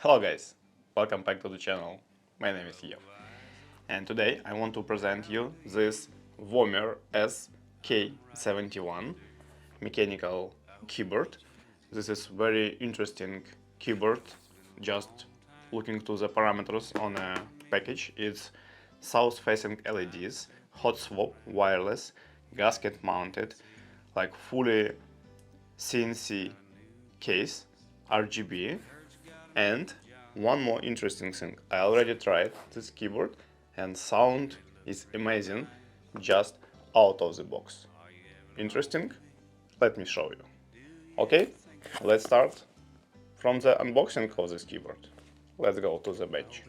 Hello guys, welcome back to the channel. My name is Yev, and today I want to present you this Womier S-K71 Mechanical Keyboard. This is very interesting keyboard. Just looking to the parameters on a package, it's south-facing LEDs, hot swap, wireless, gasket mounted, like fully CNC case, RGB. And one more interesting thing, I already tried this keyboard and sound is amazing just out of the box. Interesting? Let me show you. Okay, let's start from the unboxing of this keyboard. Let's go to the bench.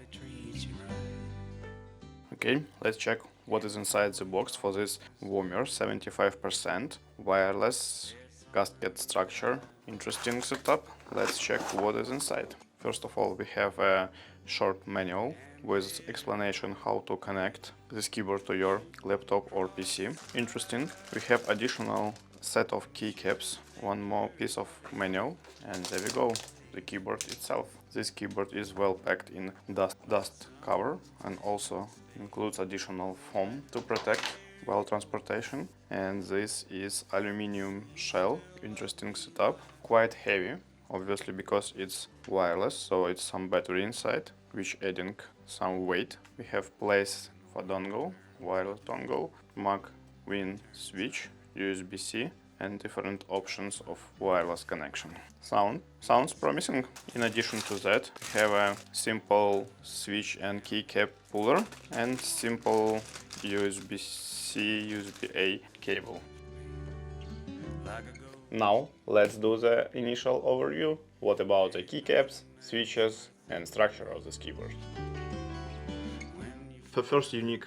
Okay, let's check what is inside the box for this Womier 75% wireless gasket structure. Interesting setup. Let's check what is inside. First of all, we have a short manual with explanation how to connect this keyboard to your laptop or PC. Interesting. We have additional set of keycaps, one more piece of manual, and there we go, the keyboard itself. This keyboard is well packed in dust cover and also includes additional foam to protect while transportation. And this is aluminum shell. Interesting setup. Quite heavy, obviously because it's wireless, so it's some battery inside, which adding some weight. We have place for dongle, wireless dongle, Mag Win switch, USB-C, and different options of wireless connection. Sounds promising. In addition to that, we have a simple switch and keycap puller and simple USB-C, USB-A cable. Now let's do the initial overview. What about the keycaps, switches and structure of this keyboard? The first unique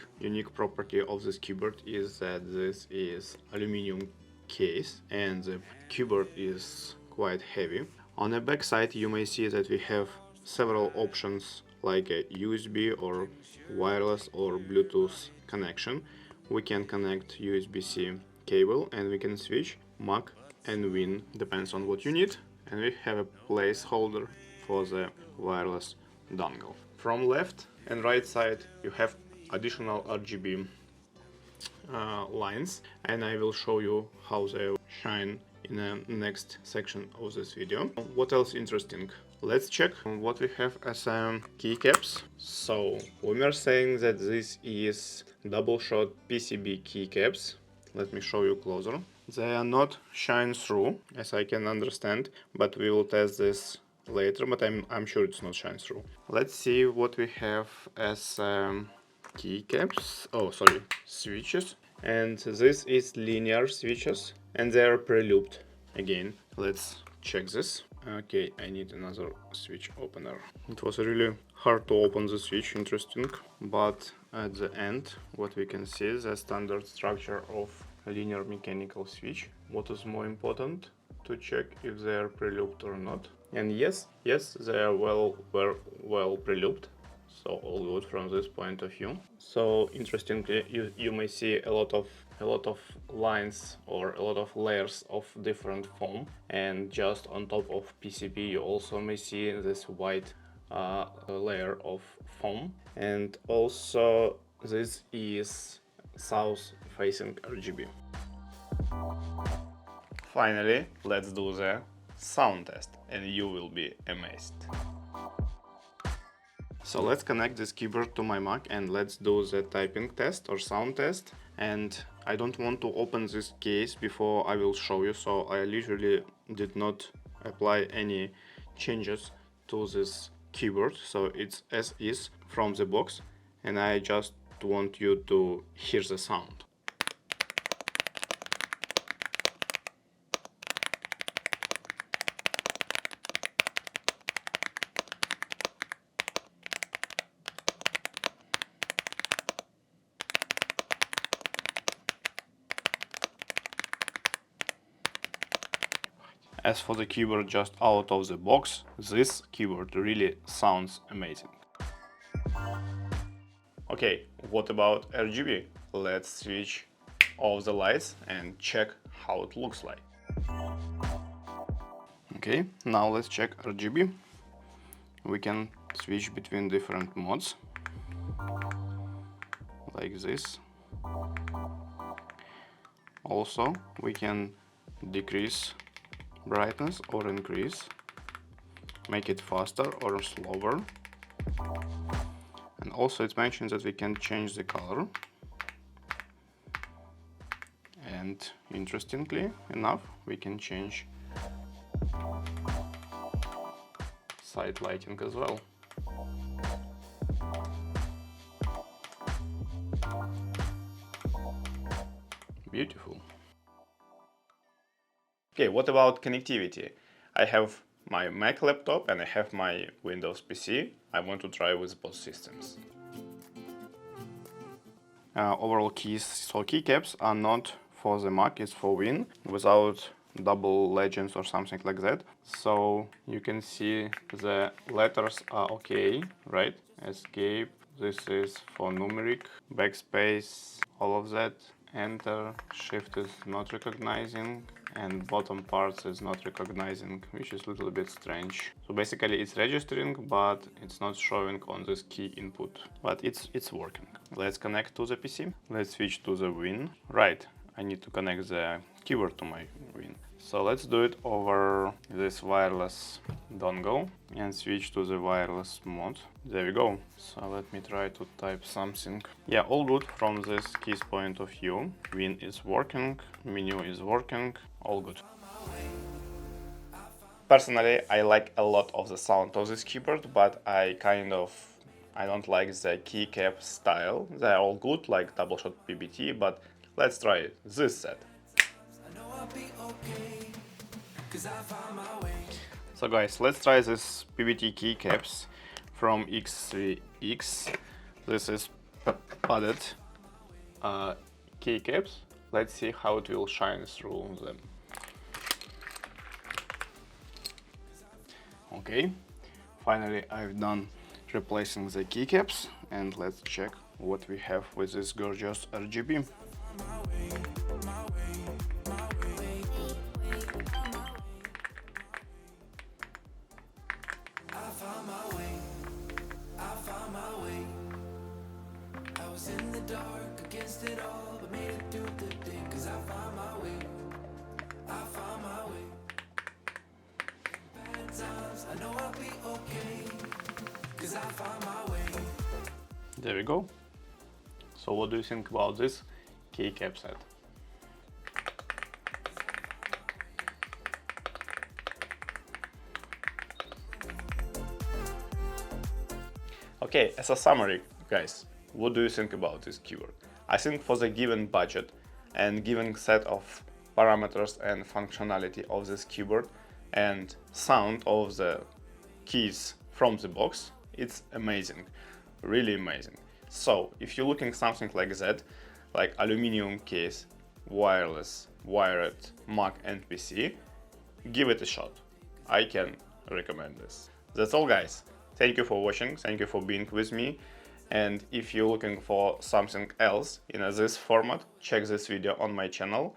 property of this keyboard is that this is aluminum case and the keyboard is quite heavy. On the back side you may see that we have several options like a USB or wireless or Bluetooth connection. We can connect USB-C cable and we can switch Mag and Win, depends on what you need, and we have a placeholder for the wireless dongle. From left and right side you have additional RGB lines, and I will show you how they shine in the next section of this video. What else interesting? Let's check what we have as keycaps. So we are saying that this is double shot PCB keycaps. Let me show you closer. They are not shine through, as I can understand, but we will test this later, but I'm sure it's not shine through. Let's see what we have as keycaps. Oh, sorry, switches. And this is linear switches, and they are pre-looped. Again, let's check this. Okay, I need another switch opener. It was really hard to open the switch, interesting. But at the end, what we can see is the standard structure of a linear mechanical switch. What is more important? To check if they are pre-looped or not. And yes, they are well pre-looped. So all good from this point of view. So interestingly, you may see a lot of lines or a lot of layers of different foam, and just on top of PCB you also may see this white layer of foam. And also this is south facing RGB. Finally, let's do the sound test and you will be amazed. So let's connect this keyboard to my Mac and let's do the typing test or sound test. And I don't want to open this case before I will show you, so I literally did not apply any changes to this keyboard, so it's as is from the box, and I just want you to hear the sound. As for the keyboard just out of the box, this keyboard really sounds amazing. Okay, what about RGB? Let's switch off the lights and check how it looks like. Okay, now let's check RGB. we can switch between different modes, like this. Also, we can decrease brightness or increase, make it faster or slower. And also it mentions that we can change the color. And interestingly enough, we can change side lighting as well. Beautiful. Okay, what about connectivity? I have my Mac laptop and I have my Windows PC. I want to try with both systems. Overall keys, so keycaps are not for the Mac, it's for Win, without double legends or something like that. So you can see the letters are okay, right? Escape, this is for numeric, backspace, all of that. Enter, shift is not recognizing, and bottom parts is not recognizing, which is a little bit strange. So basically it's registering, but it's not showing on this key input, but it's working. Let's connect to the PC. Let's switch to the Win. Right, I need to connect the keyboard to my Win. So let's do it over this wireless dongle and switch to the wireless mode. There we go. So let me try to type something. Yeah, all good from this keys point of view. Win is working, menu is working, all good. Personally, I like a lot of the sound of this keyboard, but I don't like the keycap style. They're all good, like double shot PBT, but let's try this set. So guys, let's try this PBT keycaps from X3X. This is padded keycaps. Let's see how it will shine through them. Okay, finally I've done replacing the keycaps, and let's check what we have with this gorgeous RGB. There we go. So what do you think about this keycap set? Okay, as a summary, guys, what do you think about this keyboard? I think for the given budget and given set of parameters and functionality of this keyboard and sound of the keys from the box, it's amazing, really amazing. So if you're looking something like that, like aluminum case, wireless, wired Mac and PC, give it a shot. I can recommend this. That's all, guys. Thank you for watching, thank you for being with me, and if you're looking for something else in this format, check this video on my channel.